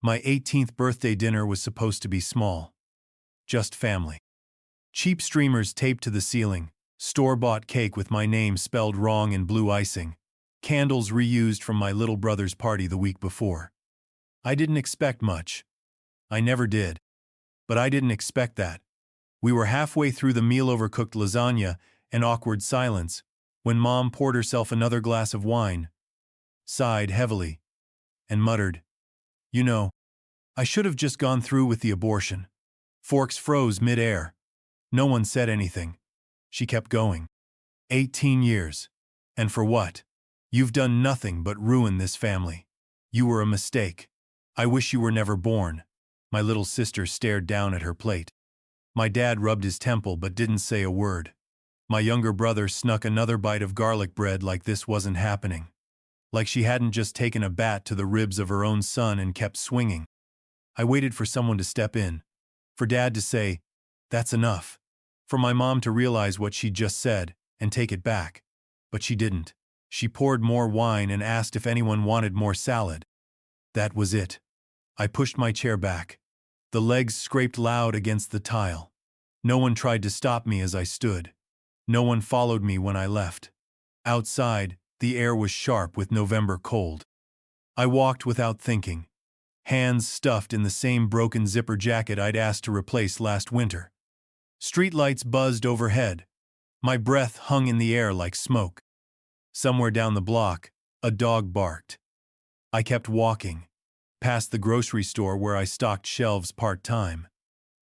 My 18th birthday dinner was supposed to be small. Just family. Cheap streamers taped to the ceiling, store-bought cake with my name spelled wrong in blue icing, candles reused from my little brother's party the week before. I didn't expect much. I never did. But I didn't expect that. We were halfway through the meal over cooked lasagna and awkward silence when Mom poured herself another glass of wine, sighed heavily, and muttered, "You know, I should have just gone through with the abortion." Forks froze mid-air. No one said anything. She kept going. 18 years. And for what? You've done nothing but ruin this family. You were a mistake. I wish you were never born. My little sister stared down at her plate. My dad rubbed his temple but didn't say a word. My younger brother snuck another bite of garlic bread like this wasn't happening. Like she hadn't just taken a bat to the ribs of her own son and kept swinging. I waited for someone to step in. For Dad to say, "That's enough." For my mom to realize what she'd just said and take it back. But she didn't. She poured more wine and asked if anyone wanted more salad. That was it. I pushed my chair back. The legs scraped loud against the tile. No one tried to stop me as I stood. No one followed me when I left. Outside, the air was sharp with November cold. I walked without thinking, hands stuffed in the same broken zipper jacket I'd asked to replace last winter. Streetlights buzzed overhead. My breath hung in the air like smoke. Somewhere down the block, a dog barked. I kept walking, past the grocery store where I stocked shelves part-time,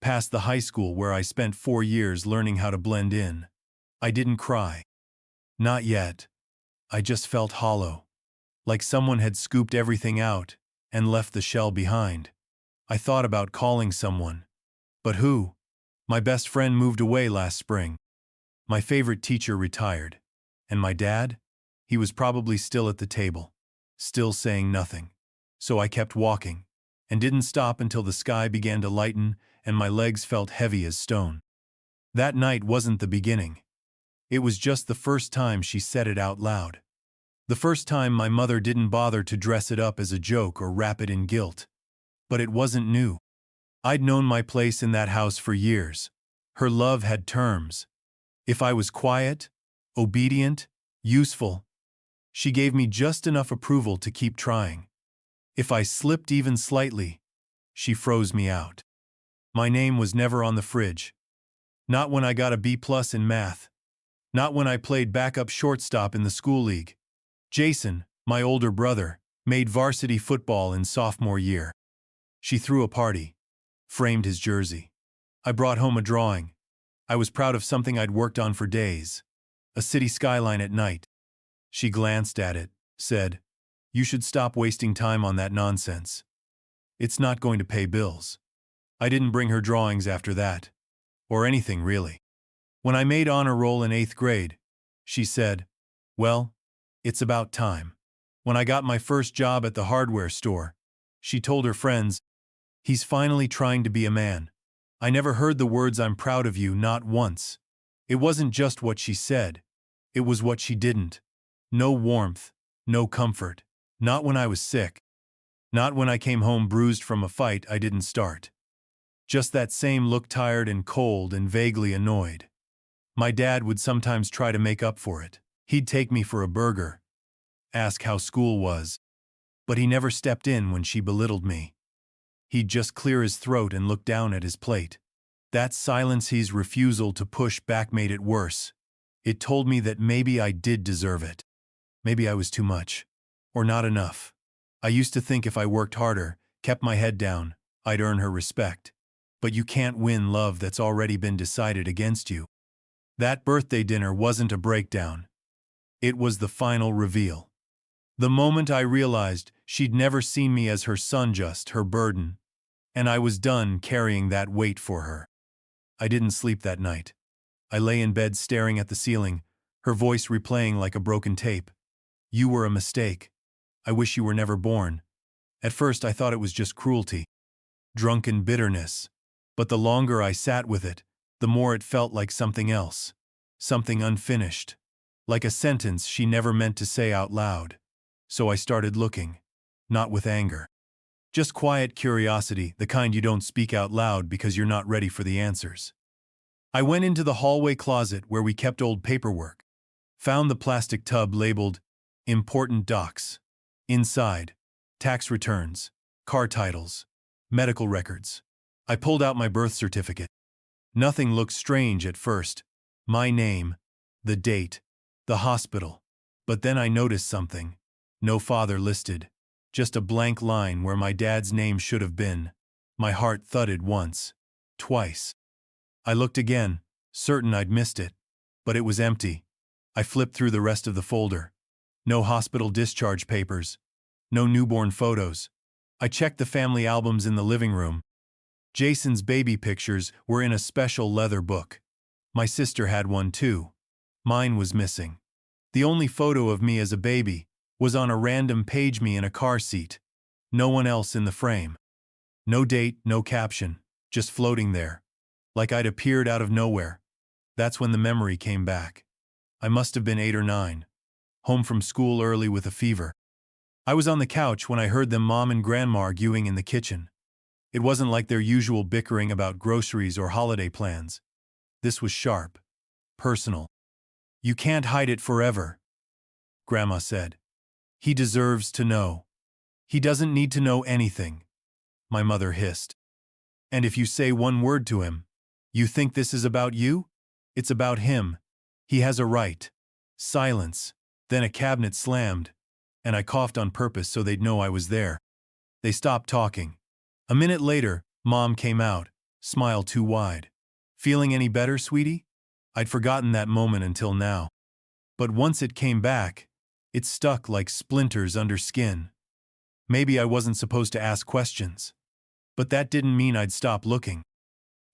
past the high school where I spent 4 years learning how to blend in. I didn't cry. Not yet. I just felt hollow, like someone had scooped everything out and left the shell behind. I thought about calling someone. But who? My best friend moved away last spring. My favorite teacher retired. And my dad? He was probably still at the table, still saying nothing. So I kept walking, and didn't stop until the sky began to lighten and my legs felt heavy as stone. That night wasn't the beginning. It was just the first time she said it out loud. The first time my mother didn't bother to dress it up as a joke or wrap it in guilt. But it wasn't new. I'd known my place in that house for years. Her love had terms. If I was quiet, obedient, useful, she gave me just enough approval to keep trying. If I slipped even slightly, she froze me out. My name was never on the fridge. Not when I got a B+ in math. Not when I played backup shortstop in the school league. Jason, my older brother, made varsity football in sophomore year. She threw a party, framed his jersey. I brought home a drawing. I was proud of something I'd worked on for days. A city skyline at night. She glanced at it, said, "You should stop wasting time on that nonsense. It's not going to pay bills." I didn't bring her drawings after that. Or anything, really. When I made honor roll in 8th grade, she said, "Well, it's about time." When I got my first job at the hardware store, she told her friends, "He's finally trying to be a man." I never heard the words "I'm proud of you" not once. It wasn't just what she said. It was what she didn't. No warmth, no comfort. Not when I was sick. Not when I came home bruised from a fight I didn't start. Just that same look, tired and cold and vaguely annoyed. My dad would sometimes try to make up for it. He'd take me for a burger, ask how school was. But he never stepped in when she belittled me. He'd just clear his throat and look down at his plate. That silence, his refusal to push back, made it worse. It told me that maybe I did deserve it. Maybe I was too much. Or not enough. I used to think if I worked harder, kept my head down, I'd earn her respect. But you can't win love that's already been decided against you. That birthday dinner wasn't a breakdown. It was the final reveal. The moment I realized she'd never seen me as her son, just her burden. And I was done carrying that weight for her. I didn't sleep that night. I lay in bed staring at the ceiling, her voice replaying like a broken tape. "You were a mistake. I wish you were never born." At first I thought it was just cruelty. Drunken bitterness. But the longer I sat with it, the more it felt like something else. Something unfinished. Like a sentence she never meant to say out loud. So I started looking. Not with anger. Just quiet curiosity, the kind you don't speak out loud because you're not ready for the answers. I went into the hallway closet where we kept old paperwork. Found the plastic tub labeled Important Docs. Inside, tax returns, car titles, medical records. I pulled out my birth certificate. Nothing looked strange at first. My name, the date, the hospital. But then I noticed something. No father listed. Just a blank line where my dad's name should have been. My heart thudded once. Twice. I looked again, certain I'd missed it. But it was empty. I flipped through the rest of the folder. No hospital discharge papers. No newborn photos. I checked the family albums in the living room. Jason's baby pictures were in a special leather book. My sister had one too. Mine was missing. The only photo of me as a baby was on a random page, me in a car seat. No one else in the frame. No date, no caption, just floating there. Like I'd appeared out of nowhere. That's when the memory came back. I must have been 8 or 9. Home from school early with a fever. I was on the couch when I heard them mom and grandma arguing in the kitchen. It wasn't like their usual bickering about groceries or holiday plans. This was sharp. Personal. "You can't hide it forever," Grandma said. "He deserves to know. He doesn't need to know anything," my mother hissed. "And if you say one word to him, you think this is about you? It's about him. He has a right." Silence. Then a cabinet slammed, and I coughed on purpose so they'd know I was there. They stopped talking. A minute later, Mom came out, smile too wide. "Feeling any better, sweetie?" I'd forgotten that moment until now. But once it came back, it stuck like splinters under skin. Maybe I wasn't supposed to ask questions. But that didn't mean I'd stop looking.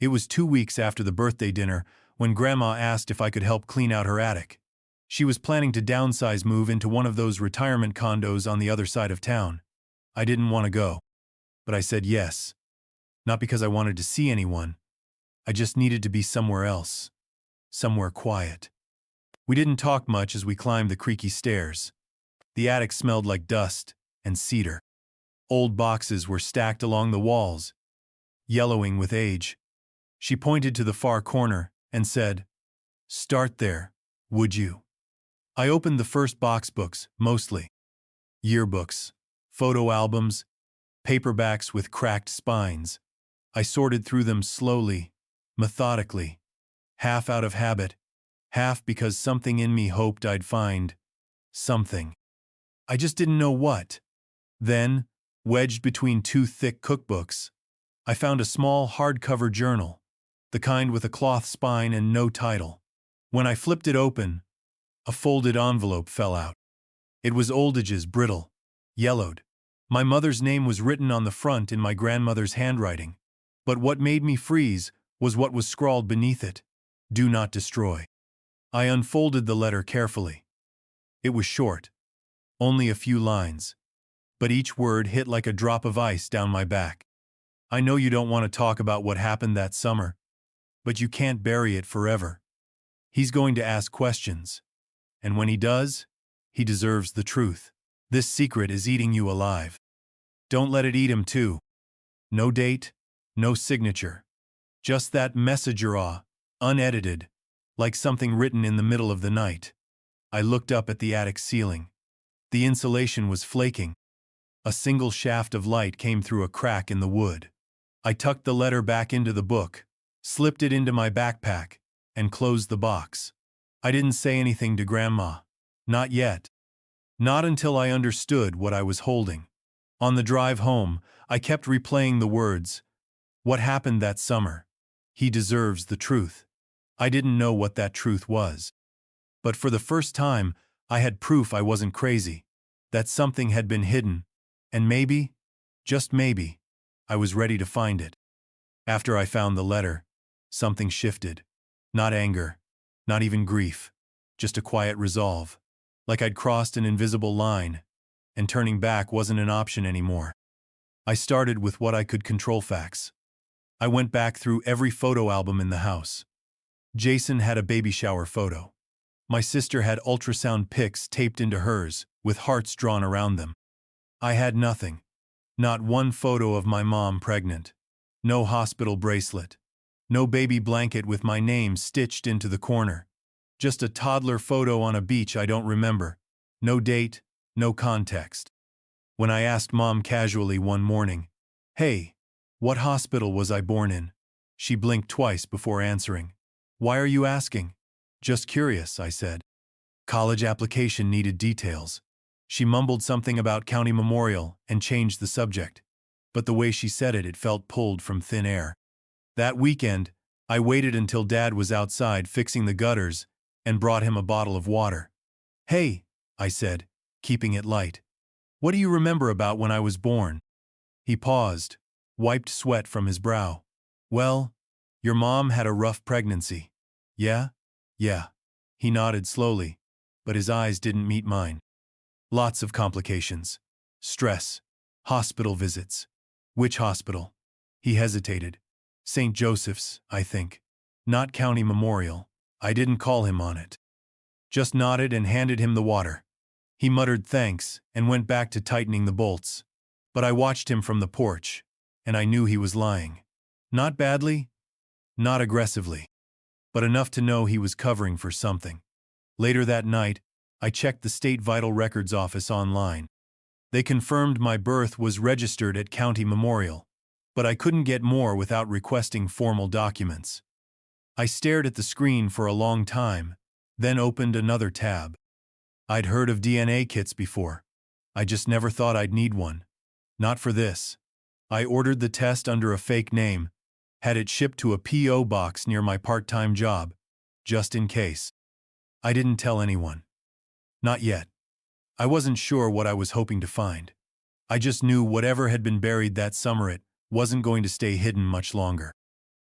It was 2 weeks after the birthday dinner when Grandma asked if I could help clean out her attic. She was planning to downsize, move into one of those retirement condos on the other side of town. I didn't want to go. But I said yes. Not because I wanted to see anyone. I just needed to be somewhere else. Somewhere quiet. We didn't talk much as we climbed the creaky stairs. The attic smelled like dust and cedar. Old boxes were stacked along the walls, yellowing with age. She pointed to the far corner and said, "Start there, would you?" I opened the first box, books, mostly. Yearbooks, photo albums, paperbacks with cracked spines. I sorted through them slowly, methodically, half out of habit, half because something in me hoped I'd find something. I just didn't know what. Then, wedged between 2 thick cookbooks, I found a small hardcover journal, the kind with a cloth spine and no title. When I flipped it open, a folded envelope fell out. It was old ages, brittle, yellowed. My mother's name was written on the front in my grandmother's handwriting. But what made me freeze was what was scrawled beneath it. "Do not destroy." I unfolded the letter carefully. It was short. Only a few lines. But each word hit like a drop of ice down my back. "I know you don't want to talk about what happened that summer, but you can't bury it forever. He's going to ask questions. And when he does, he deserves the truth. This secret is eating you alive. Don't let it eat him too." No date, no signature. Just that message raw, unedited, like something written in the middle of the night. I looked up at the attic ceiling. The insulation was flaking. A single shaft of light came through a crack in the wood. I tucked the letter back into the book, slipped it into my backpack, and closed the box. I didn't say anything to Grandma. Not yet. Not until I understood what I was holding. On the drive home, I kept replaying the words, "What happened that summer? He deserves the truth." I didn't know what that truth was. But for the first time, I had proof I wasn't crazy, that something had been hidden, and maybe, just maybe, I was ready to find it. After I found the letter, something shifted. Not anger, not even grief, just a quiet resolve. Like I'd crossed an invisible line, and turning back wasn't an option anymore. I started with what I could control, facts. I went back through every photo album in the house. Jason had a baby shower photo. My sister had ultrasound pics taped into hers, with hearts drawn around them. I had nothing. Not one photo of my mom pregnant. No hospital bracelet. No baby blanket with my name stitched into the corner. Just a toddler photo on a beach I don't remember. No date, no context. When I asked Mom casually one morning, "Hey, what hospital was I born in?" she blinked twice before answering. "Why are you asking?" "Just curious," I said. College application needed details. She mumbled something about County Memorial and changed the subject. But the way she said it felt pulled from thin air. That weekend, I waited until Dad was outside fixing the gutters and brought him a bottle of water. "Hey," I said, keeping it light. "What do you remember about when I was born?" He paused, wiped sweat from his brow. "Well, your mom had a rough pregnancy." "Yeah? Yeah." He nodded slowly, but his eyes didn't meet mine. "Lots of complications. Stress. Hospital visits." "Which hospital?" He hesitated. "St. Joseph's, I think. Not County Memorial." I didn't call him on it. Just nodded and handed him the water. He muttered thanks and went back to tightening the bolts. But I watched him from the porch, and I knew he was lying. Not badly, not aggressively, but enough to know he was covering for something. Later that night, I checked the State Vital Records office online. They confirmed my birth was registered at County Memorial, but I couldn't get more without requesting formal documents. I stared at the screen for a long time, then opened another tab. I'd heard of DNA kits before. I just never thought I'd need one. Not for this. I ordered the test under a fake name, had it shipped to a P.O. box near my part-time job, just in case. I didn't tell anyone. Not yet. I wasn't sure what I was hoping to find. I just knew whatever had been buried that summer it wasn't going to stay hidden much longer.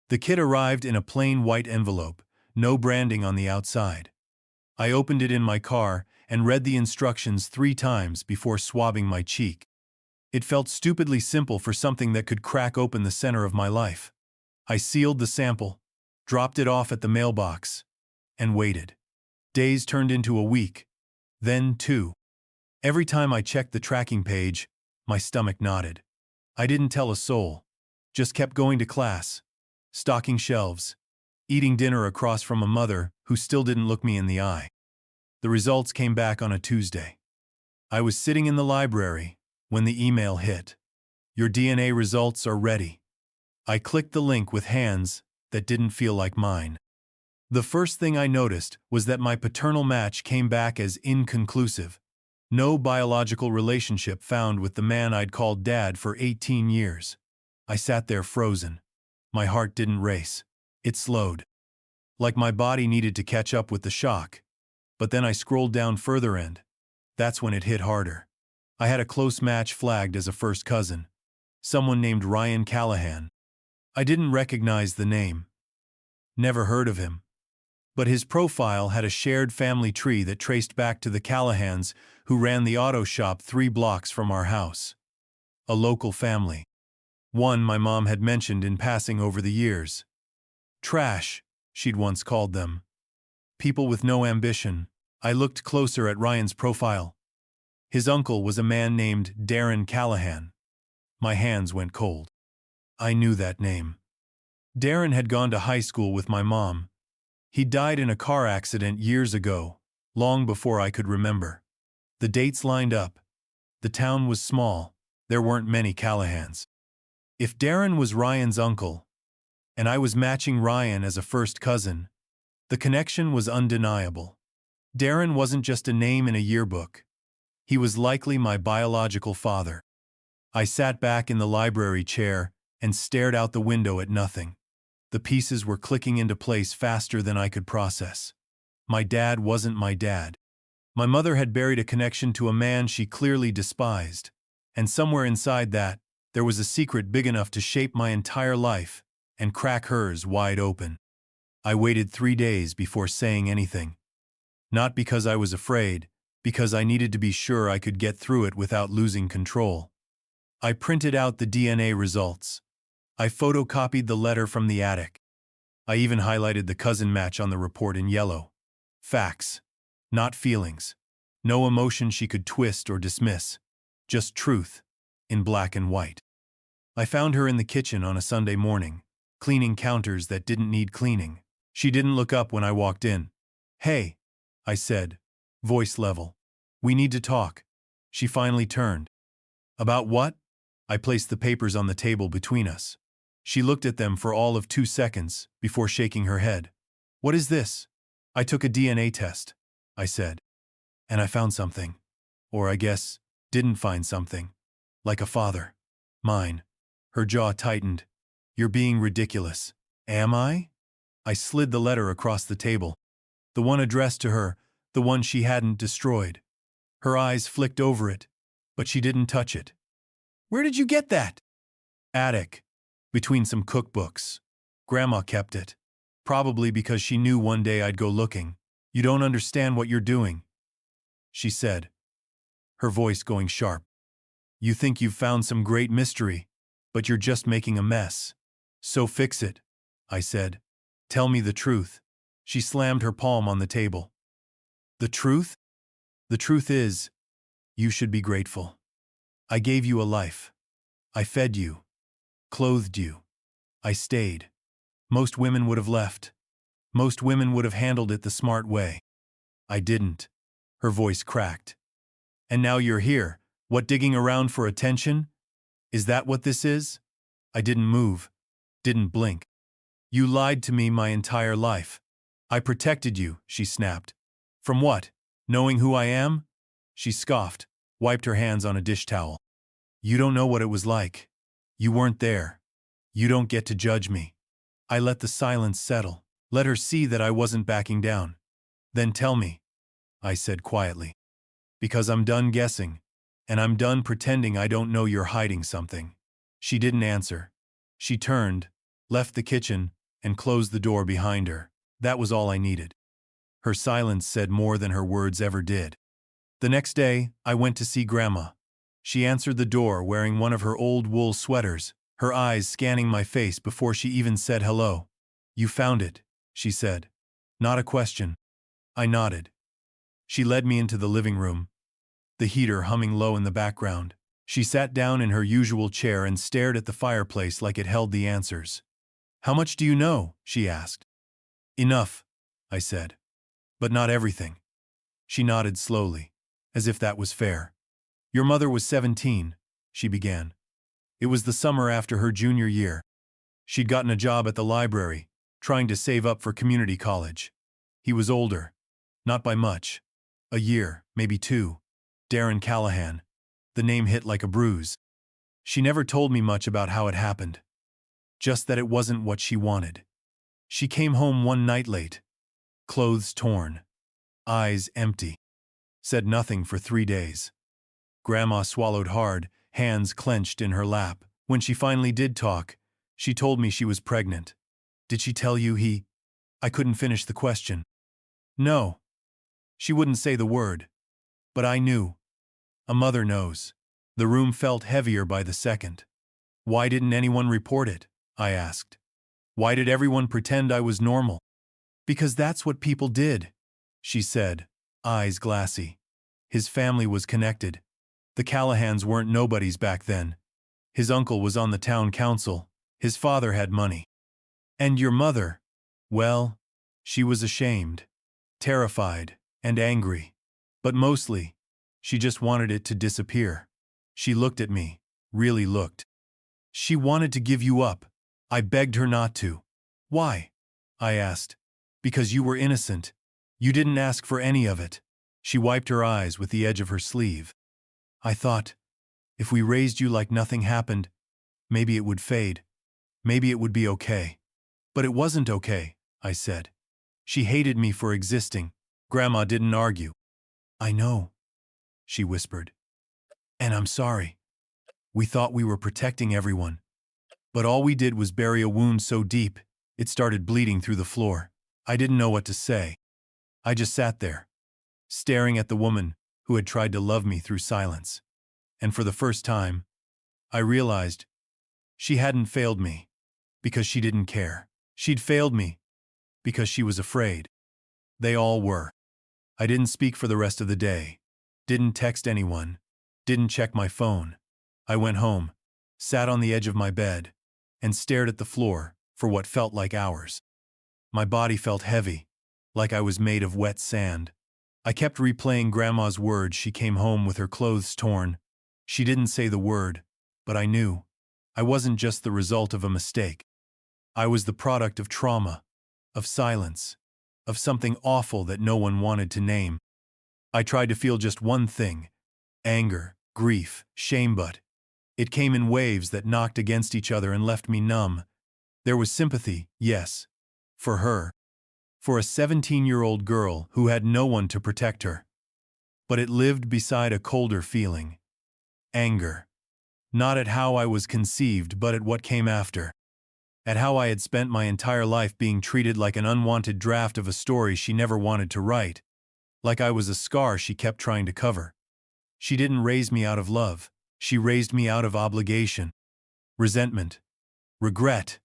The kit arrived in a plain white envelope, no branding on the outside. I opened it in my car and read the instructions 3 times before swabbing my cheek. It felt stupidly simple for something that could crack open the center of my life. I sealed the sample, dropped it off at the mailbox, and waited. Days turned into a week, then 2. Every time I checked the tracking page, my stomach knotted. I didn't tell a soul, just kept going to class, stocking shelves, eating dinner across from a mother who still didn't look me in the eye. The results came back on a Tuesday. I was sitting in the library when the email hit. "Your DNA results are ready." I clicked the link with hands that didn't feel like mine. The first thing I noticed was that my paternal match came back as inconclusive. No biological relationship found with the man I'd called Dad for 18 years. I sat there frozen. My heart didn't race. It slowed. Like my body needed to catch up with the shock. But then I scrolled down further and that's when it hit harder. I had a close match flagged as a first cousin. Someone named Ryan Callahan. I didn't recognize the name. Never heard of him. But his profile had a shared family tree that traced back to the Callahans who ran the auto shop 3 blocks from our house. A local family. One my mom had mentioned in passing over the years. Trash, she'd once called them. People with no ambition. I looked closer at Ryan's profile. His uncle was a man named Darren Callahan. My hands went cold. I knew that name. Darren had gone to high school with my mom. He died in a car accident years ago, long before I could remember. The dates lined up. The town was small. There weren't many Callahans. If Darren was Ryan's uncle, and I was matching Ryan as a first cousin, the connection was undeniable. Darren wasn't just a name in a yearbook. He was likely my biological father. I sat back in the library chair and stared out the window at nothing. The pieces were clicking into place faster than I could process. My dad wasn't my dad. My mother had buried a connection to a man she clearly despised, and somewhere inside that, there was a secret big enough to shape my entire life and crack hers wide open. I waited 3 days before saying anything. Not because I was afraid, because I needed to be sure I could get through it without losing control. I printed out the DNA results. I photocopied the letter from the attic. I even highlighted the cousin match on the report in yellow. Facts, not feelings. No emotion she could twist or dismiss. Just truth. in black and white. I found her in the kitchen on a Sunday morning, cleaning counters that didn't need cleaning. She didn't look up when I walked in. "Hey," I said, voice level. "We need to talk." She finally turned. "About what?" I placed the papers on the table between us. She looked at them for all of 2 seconds before shaking her head. "What is this?" "I took a DNA test," I said. "And I found something. Or I guess, didn't find something. Like a father. Mine." Her jaw tightened. "You're being ridiculous." "Am I?" I slid the letter across the table. The one addressed to her, the one she hadn't destroyed. Her eyes flicked over it, but she didn't touch it. "Where did you get that?" "Attic. Between some cookbooks. Grandma kept it. Probably because she knew one day I'd go looking." "You don't understand what you're doing," she said, her voice going sharp. "You think you've found some great mystery, but you're just making a mess. So fix it," I said. "Tell me the truth." She slammed her palm on the table. "The truth? The truth is, you should be grateful. I gave you a life. I fed you, clothed you. I stayed. Most women would have left. Most women would have handled it the smart way. I didn't." Her voice cracked. "And now you're here, what, digging around for attention? Is that what this is?" I didn't move, didn't blink. "You lied to me my entire life. I protected you," she snapped. "From what? Knowing who I am?" She scoffed, wiped her hands on a dish towel. "You don't know what it was like. You weren't there. You don't get to judge me." I let the silence settle, let her see that I wasn't backing down. "Then tell me," I said quietly. "Because I'm done guessing, and I'm done pretending I don't know you're hiding something." She didn't answer. She turned, left the kitchen, and closed the door behind her. That was all I needed. Her silence said more than her words ever did. The next day, I went to see Grandma. She answered the door wearing one of her old wool sweaters, her eyes scanning my face before she even said hello. "You found it," she said. Not a question. I nodded. She led me into the living room, the heater humming low in the background. She sat down in her usual chair and stared at the fireplace like it held the answers. "How much do you know?" she asked. "Enough," I said. "But not everything." She nodded slowly, as if that was fair. "Your mother was 17, she began. "It was the summer after her junior year. She'd gotten a job at the library, trying to save up for community college. He was older. Not by much. A year, maybe 2. Darren Callahan." The name hit like a bruise. She never told me much about how it happened. Just that it wasn't what she wanted. She came home one night late. Clothes torn. Eyes empty. Said nothing for 3 days. Grandma swallowed hard, hands clenched in her lap. When she finally did talk, she told me she was pregnant. "Did she tell you he—" I couldn't finish the question. "No." She wouldn't say the word. But I knew. A mother knows. The room felt heavier by the second. "Why didn't anyone report it?" I asked. "Why did everyone pretend I was normal?" "Because that's what people did," she said, eyes glassy. His family was connected. The Callahans weren't nobodies back then. His uncle was on the town council. His father had money. And your mother, well, she was ashamed, terrified, and angry. But mostly, she just wanted it to disappear. She looked at me, really looked. "She wanted to give you up. I begged her not to." "Why?" I asked. "Because you were innocent. You didn't ask for any of it." She wiped her eyes with the edge of her sleeve. "I thought, if we raised you like nothing happened, maybe it would fade. Maybe it would be okay." "But it wasn't okay," I said. "She hated me for existing." Grandma didn't argue. "I know," she whispered. "And I'm sorry. We thought we were protecting everyone. But all we did was bury a wound so deep, it started bleeding through the floor." I didn't know what to say. I just sat there, staring at the woman who had tried to love me through silence. And for the first time, I realized she hadn't failed me because she didn't care. She'd failed me because she was afraid. They all were. I didn't speak for the rest of the day, didn't text anyone, didn't check my phone. I went home, sat on the edge of my bed, and stared at the floor for what felt like hours. My body felt heavy, like I was made of wet sand. I kept replaying Grandma's words. She came home with her clothes torn. She didn't say the word, but I knew. I wasn't just the result of a mistake. I was the product of trauma, of silence, of something awful that no one wanted to name. I tried to feel just one thing: anger, grief, shame, but it came in waves that knocked against each other and left me numb. There was sympathy, yes, for her, for a 17-year-old girl who had no one to protect her. But it lived beside a colder feeling: anger. Not at how I was conceived, but at what came after. At how I had spent my entire life being treated like an unwanted draft of a story she never wanted to write, like I was a scar she kept trying to cover. She didn't raise me out of love. She raised me out of obligation, resentment, regret.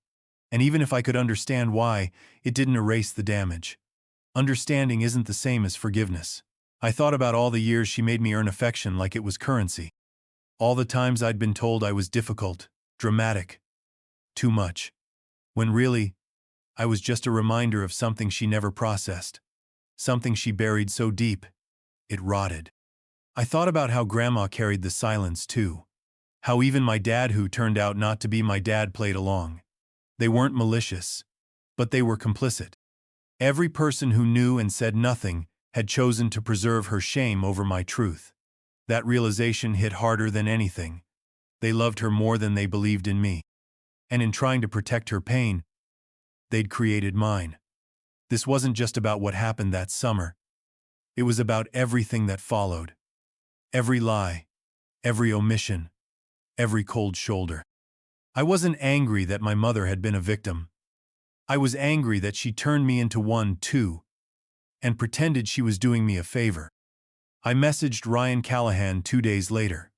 And even if I could understand why, it didn't erase the damage. Understanding isn't the same as forgiveness. I thought about all the years she made me earn affection like it was currency. All the times I'd been told I was difficult, dramatic, too much, when really, I was just a reminder of something she never processed, something she buried so deep, it rotted. I thought about how Grandma carried the silence too, how even my dad, who turned out not to be my dad, played along. They weren't malicious, but they were complicit. Every person who knew and said nothing had chosen to preserve her shame over my truth. That realization hit harder than anything. They loved her more than they believed in me. And in trying to protect her pain, they'd created mine. This wasn't just about what happened that summer. It was about everything that followed. Every lie, every omission, every cold shoulder. I wasn't angry that my mother had been a victim. I was angry that she turned me into one too, and pretended she was doing me a favor. I messaged Ryan Callahan 2 days later.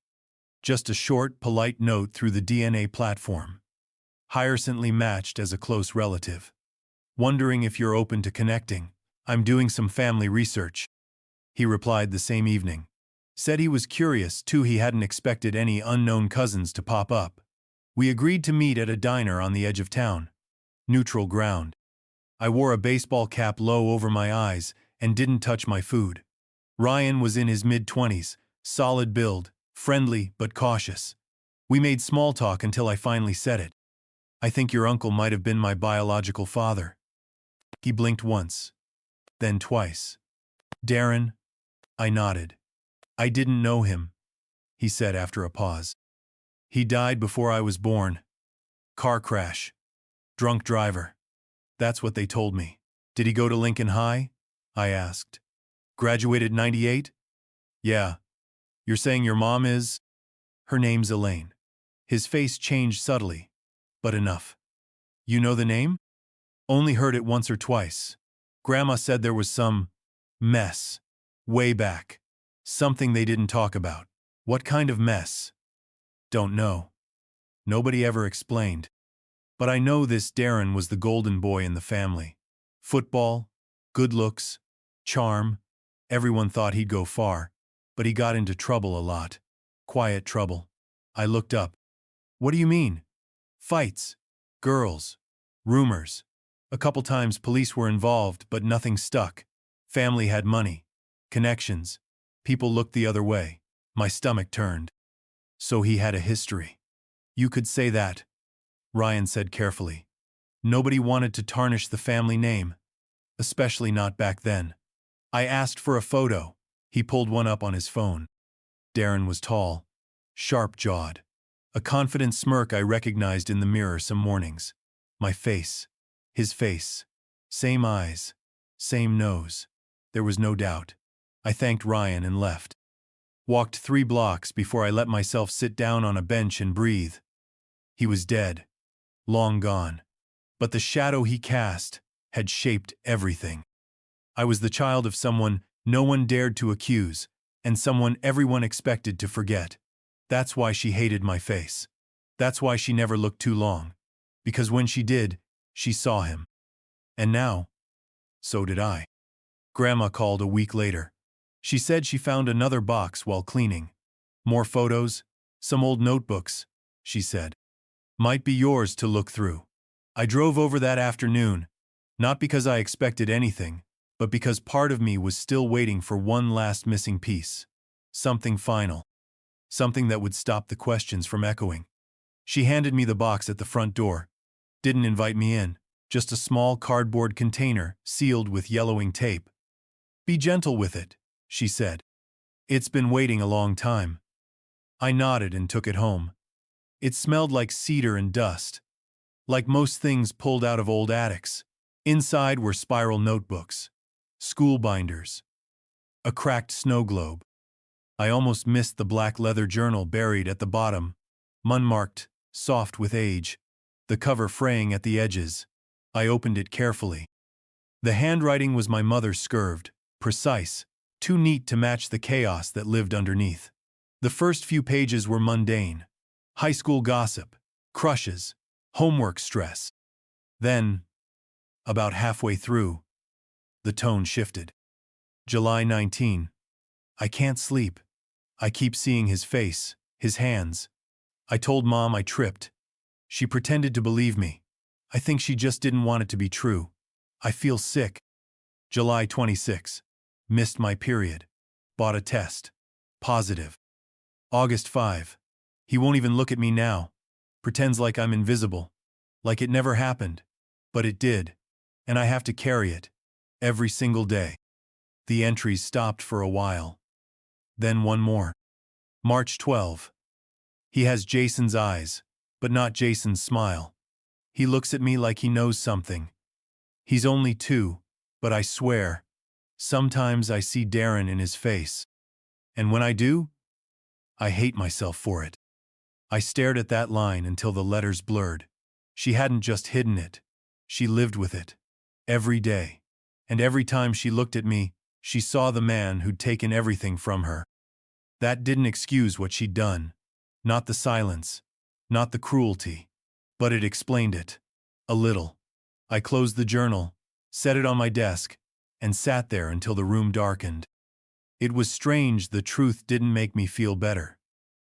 Just a short, polite note through the DNA platform. Hyacinthly matched as a close relative. Wondering if you're open to connecting. I'm doing some family research. He replied the same evening. Said he was curious too. He hadn't expected any unknown cousins to pop up. We agreed to meet at a diner on the edge of town. Neutral ground. I wore a baseball cap low over my eyes and didn't touch my food. Ryan was in his mid-20s, solid build, friendly but cautious. We made small talk until I finally said it. I think your uncle might have been my biological father. He blinked once, then twice. Darren? I nodded. I didn't know him, he said after a pause. He died before I was born. Car crash. Drunk driver. That's what they told me. Did he go to Lincoln High? I asked. Graduated 98? Yeah. You're saying your mom is? Her name's Elaine. His face changed subtly, but enough. You know the name? Only heard it once or twice. Grandma said there was some mess way back. Something they didn't talk about. What kind of mess? Don't know. Nobody ever explained. But I know this Darren was the golden boy in the family. Football, good looks, charm. Everyone thought he'd go far, but he got into trouble a lot. Quiet trouble. I looked up. What do you mean? Fights, girls, rumors. A couple times police were involved, but nothing stuck. Family had money, connections. People looked the other way. My stomach turned. So he had a history. You could say that, Ryan said carefully. Nobody wanted to tarnish the family name, especially not back then. I asked for a photo. He pulled one up on his phone. Darren was tall, sharp-jawed. A confident smirk I recognized in the mirror some mornings. My face. His face. Same eyes. Same nose. There was no doubt. I thanked Ryan and left. Walked 3 blocks before I let myself sit down on a bench and breathe. He was dead. Long gone. But the shadow he cast had shaped everything. I was the child of someone no one dared to accuse, and someone everyone expected to forget. That's why she hated my face. That's why she never looked too long. Because when she did, she saw him. And now, so did I. Grandma called a week later. She said she found another box while cleaning. More photos, Some old notebooks, she said. Might be yours to look through. I drove over that afternoon, not because I expected anything, but because part of me was still waiting for one last missing piece. Something final. Something that would stop the questions from echoing. She handed me the box at the front door. Didn't invite me in, just a small cardboard container sealed with yellowing tape. Be gentle with it, she said. It's been waiting a long time. I nodded and took it home. It smelled like cedar and dust, like most things pulled out of old attics. Inside were spiral notebooks, school binders, a cracked snow globe. I almost missed the black leather journal buried at the bottom, mud-marked, soft with age, the cover fraying at the edges. I opened it carefully. The handwriting was my mother's, scurved, precise, too neat to match the chaos that lived underneath. The first few pages were mundane. High school gossip, crushes, homework stress. Then, about halfway through, the tone shifted. July 19. I can't sleep. I keep seeing his face, his hands. I told Mom I tripped. She pretended to believe me. I think she just didn't want it to be true. I feel sick. July 26. Missed my period. Bought a test. Positive. August 5. He won't even look at me now. Pretends like I'm invisible. Like it never happened. But it did. And I have to carry it. Every single day. The entries stopped for a while. Then one more. March 12. He has Jason's eyes, but not Jason's smile. He looks at me like he knows something. He's only 2, but I swear, sometimes I see Darren in his face. And when I do, I hate myself for it. I stared at that line until the letters blurred. She hadn't just hidden it. She lived with it. Every day. And every time she looked at me, she saw the man who'd taken everything from her. That didn't excuse what she'd done. Not the silence. Not the cruelty. But it explained it. A little. I closed the journal, set it on my desk, and sat there until the room darkened. It was strange the truth didn't make me feel better.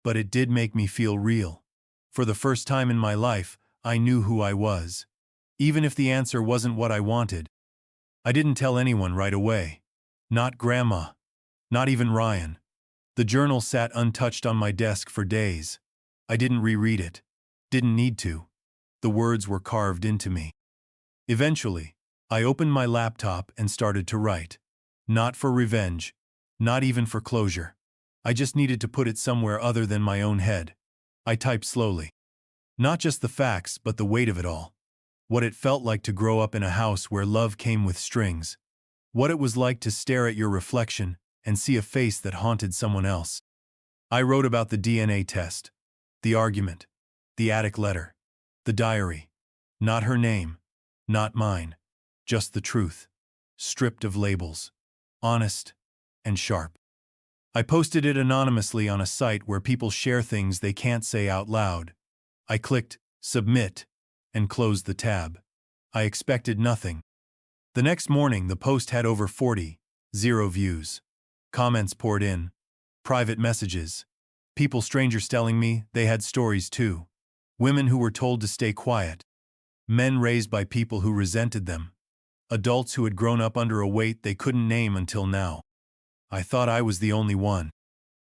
But it did make me feel real. For the first time in my life, I knew who I was. Even if the answer wasn't what I wanted. I didn't tell anyone right away. Not Grandma. Not even Ryan. The journal sat untouched on my desk for days. I didn't reread it. Didn't need to. The words were carved into me. Eventually, I opened my laptop and started to write. Not for revenge. Not even for closure. I just needed to put it somewhere other than my own head. I typed slowly. Not just the facts, but the weight of it all. What it felt like to grow up in a house where love came with strings. What it was like to stare at your reflection and see a face that haunted someone else. I wrote about the DNA test, the argument, the attic letter, the diary. Not her name, not mine, just the truth, stripped of labels, honest and sharp. I posted it anonymously on a site where people share things they can't say out loud. I clicked submit and closed the tab. I expected nothing. The next morning, the post had over 40, 0 views. Comments poured in, private messages, people strangers telling me they had stories too, women who were told to stay quiet, men raised by people who resented them, adults who had grown up under a weight they couldn't name until now. I thought I was the only one.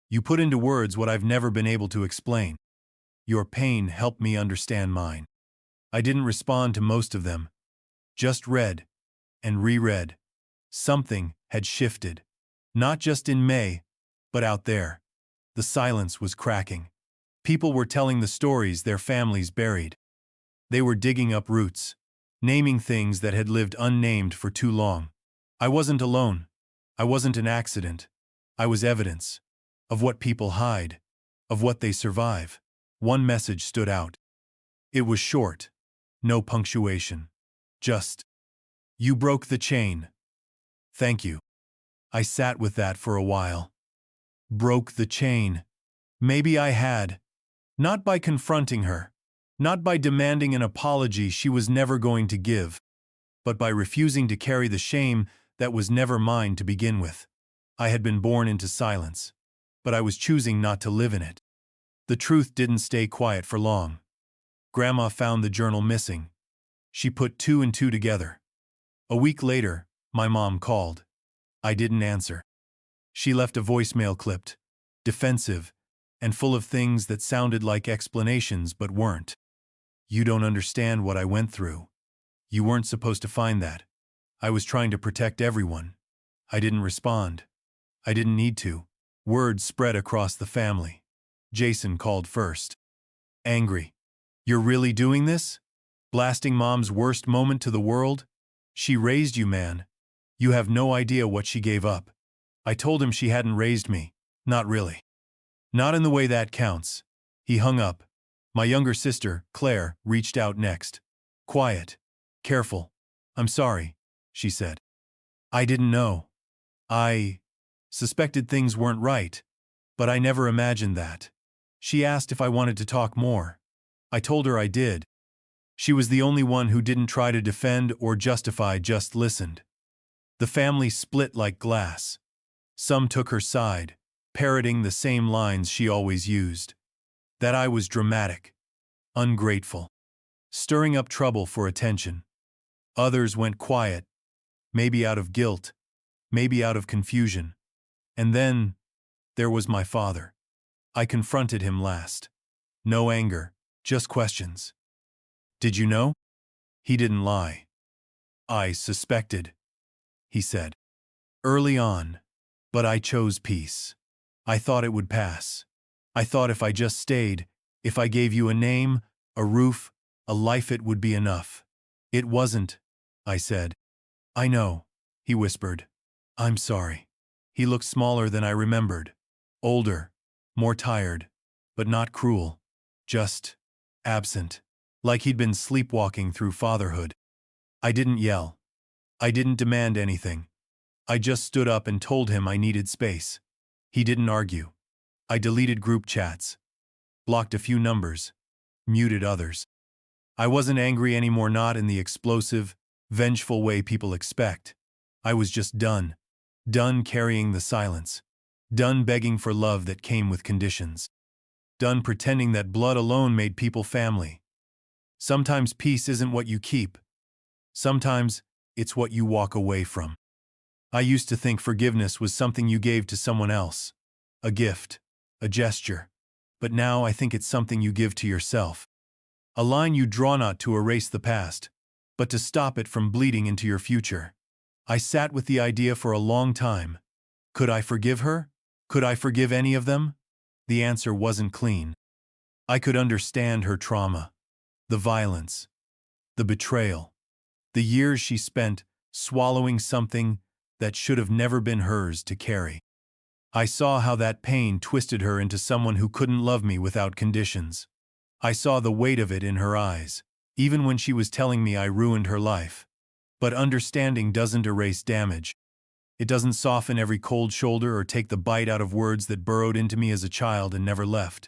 You put into words what I've never been able to explain. Your pain helped me understand mine. I didn't respond to most of them, just read and reread. Something had shifted. Not just in May, but out there. The silence was cracking. People were telling the stories their families buried. They were digging up roots, naming things that had lived unnamed for too long. I wasn't alone. I wasn't an accident. I was evidence of what people hide, of what they survive. One message stood out. It was short, no punctuation. Just, "You broke the chain. Thank you." I sat with that for a while. Broke the chain. Maybe I had. Not by confronting her. Not by demanding an apology she was never going to give. But by refusing to carry the shame that was never mine to begin with. I had been born into silence. But I was choosing not to live in it. The truth didn't stay quiet for long. Grandma found the journal missing. She put two and two together. A week later, my mom called. I didn't answer. She left a voicemail clipped, defensive, and full of things that sounded like explanations but weren't. You don't understand what I went through. You weren't supposed to find that. I was trying to protect everyone. I didn't respond. I didn't need to. Word spread across the family. Jason called first. Angry. You're really doing this? Blasting Mom's worst moment to the world? She raised you, man. You have no idea what she gave up. I told him she hadn't raised me. Not really. Not in the way that counts. He hung up. My younger sister, Claire, reached out next. Quiet. Careful. I'm sorry, she said. I didn't know. I suspected things weren't right, but I never imagined that. She asked if I wanted to talk more. I told her I did. She was the only one who didn't try to defend or justify, just listened. The family split like glass. Some took her side, parroting the same lines she always used. That I was dramatic, ungrateful, stirring up trouble for attention. Others went quiet, maybe out of guilt, maybe out of confusion. And then, there was my father. I confronted him last. No anger, just questions. Did you know? He didn't lie. I suspected, he said. Early on, but I chose peace. I thought it would pass. I thought if I just stayed, if I gave you a name, a roof, a life, it would be enough. It wasn't, I said. I know, he whispered. I'm sorry. He looked smaller than I remembered. Older, more tired, but not cruel. Just absent. Like he'd been sleepwalking through fatherhood. I didn't yell. I didn't demand anything. I just stood up and told him I needed space. He didn't argue. I deleted group chats, blocked a few numbers, muted others. I wasn't angry anymore, not in the explosive, vengeful way people expect. I was just done. Done carrying the silence. Done begging for love that came with conditions. Done pretending that blood alone made people family. Sometimes peace isn't what you keep. Sometimes it's what you walk away from. I used to think forgiveness was something you gave to someone else. A gift. A gesture. But now I think it's something you give to yourself. A line you draw not to erase the past, but to stop it from bleeding into your future. I sat with the idea for a long time. Could I forgive her? Could I forgive any of them? The answer wasn't clean. I could understand her trauma. The violence. The betrayal. The years she spent swallowing something that should have never been hers to carry. I saw how that pain twisted her into someone who couldn't love me without conditions. I saw the weight of it in her eyes, even when she was telling me I ruined her life. But understanding doesn't erase damage. It doesn't soften every cold shoulder or take the bite out of words that burrowed into me as a child and never left.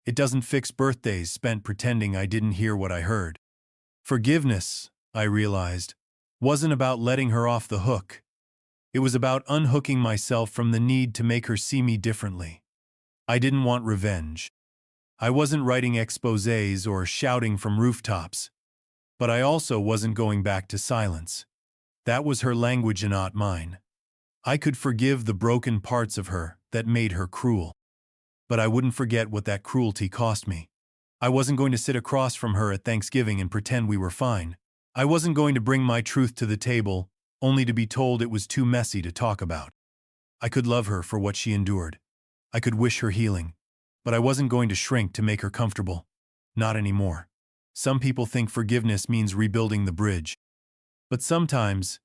It doesn't fix birthdays spent pretending I didn't hear what I heard. Forgiveness, I realized, wasn't about letting her off the hook. It was about unhooking myself from the need to make her see me differently. I didn't want revenge. I wasn't writing exposés or shouting from rooftops. But I also wasn't going back to silence. That was her language and not mine. I could forgive the broken parts of her that made her cruel. But I wouldn't forget what that cruelty cost me. I wasn't going to sit across from her at Thanksgiving and pretend we were fine. I wasn't going to bring my truth to the table, only to be told it was too messy to talk about. I could love her for what she endured. I could wish her healing. But I wasn't going to shrink to make her comfortable. Not anymore. Some people think forgiveness means rebuilding the bridge. But sometimes,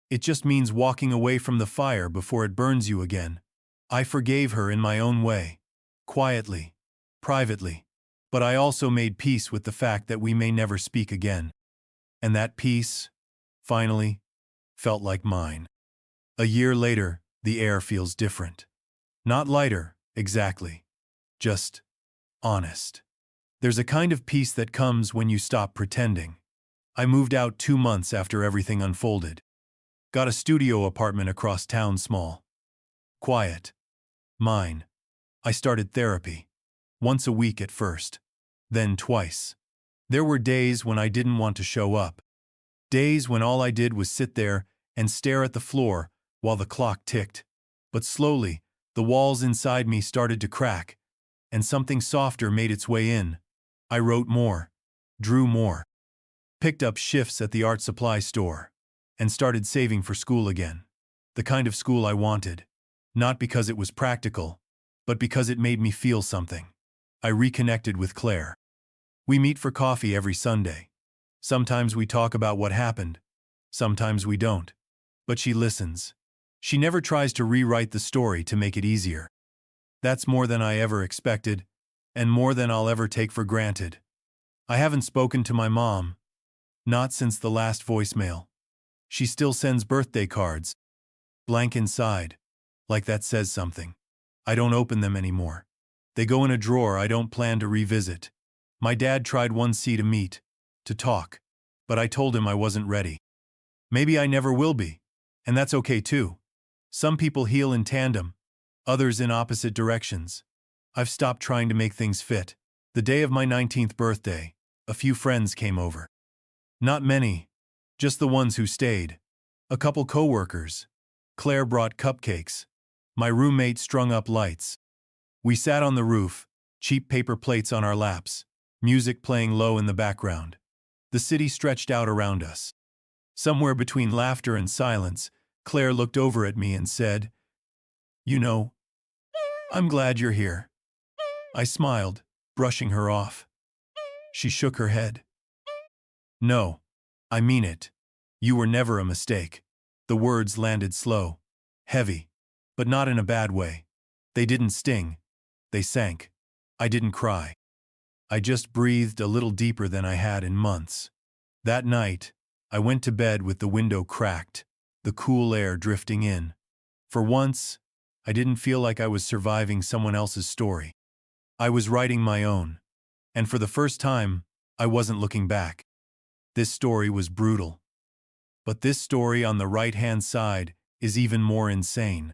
it just means walking away from the fire before it burns you again. I forgave her in my own way. Quietly. Privately. But I also made peace with the fact that we may never speak again. And that peace, finally, felt like mine. A year later, the air feels different. Not lighter, exactly. Just honest. There's a kind of peace that comes when you stop pretending. I moved out 2 months after everything unfolded. Got a studio apartment across town, small. Quiet. Mine. I started therapy. once a week at first, then twice. There were days when I didn't want to show up. Days when all I did was sit there and stare at the floor while the clock ticked. But slowly, the walls inside me started to crack, and something softer made its way in. I wrote more, drew more, picked up shifts at the art supply store, and started saving for school again. The kind of school I wanted. Not because it was practical, but because it made me feel something. I reconnected with Claire. We meet for coffee every Sunday. Sometimes we talk about what happened. Sometimes we don't. But she listens. She never tries to rewrite the story to make it easier. That's more than I ever expected, and more than I'll ever take for granted. I haven't spoken to my mom. Not since the last voicemail. She still sends birthday cards. Blank inside. Like that says something. I don't open them anymore. They go in a drawer I don't plan to revisit. My dad tried once to meet, to talk, but I told him I wasn't ready. Maybe I never will be, and that's okay too. Some people heal in tandem, others in opposite directions. I've stopped trying to make things fit. The day of my 19th birthday, a few friends came over. Not many, just the ones who stayed. A couple coworkers. Claire brought cupcakes. My roommate strung up lights. We sat on the roof, cheap paper plates on our laps, music playing low in the background. The city stretched out around us. Somewhere between laughter and silence, Claire looked over at me and said, "You know, I'm glad you're here." I smiled, brushing her off. She shook her head. "No, I mean it. You were never a mistake." The words landed slow, heavy, but not in a bad way. They didn't sting. They sank. I didn't cry. I just breathed a little deeper than I had in months. That night, I went to bed with the window cracked, the cool air drifting in. For once, I didn't feel like I was surviving someone else's story. I was writing my own. And for the first time, I wasn't looking back. This story was brutal. But this story on the right-hand side is even more insane.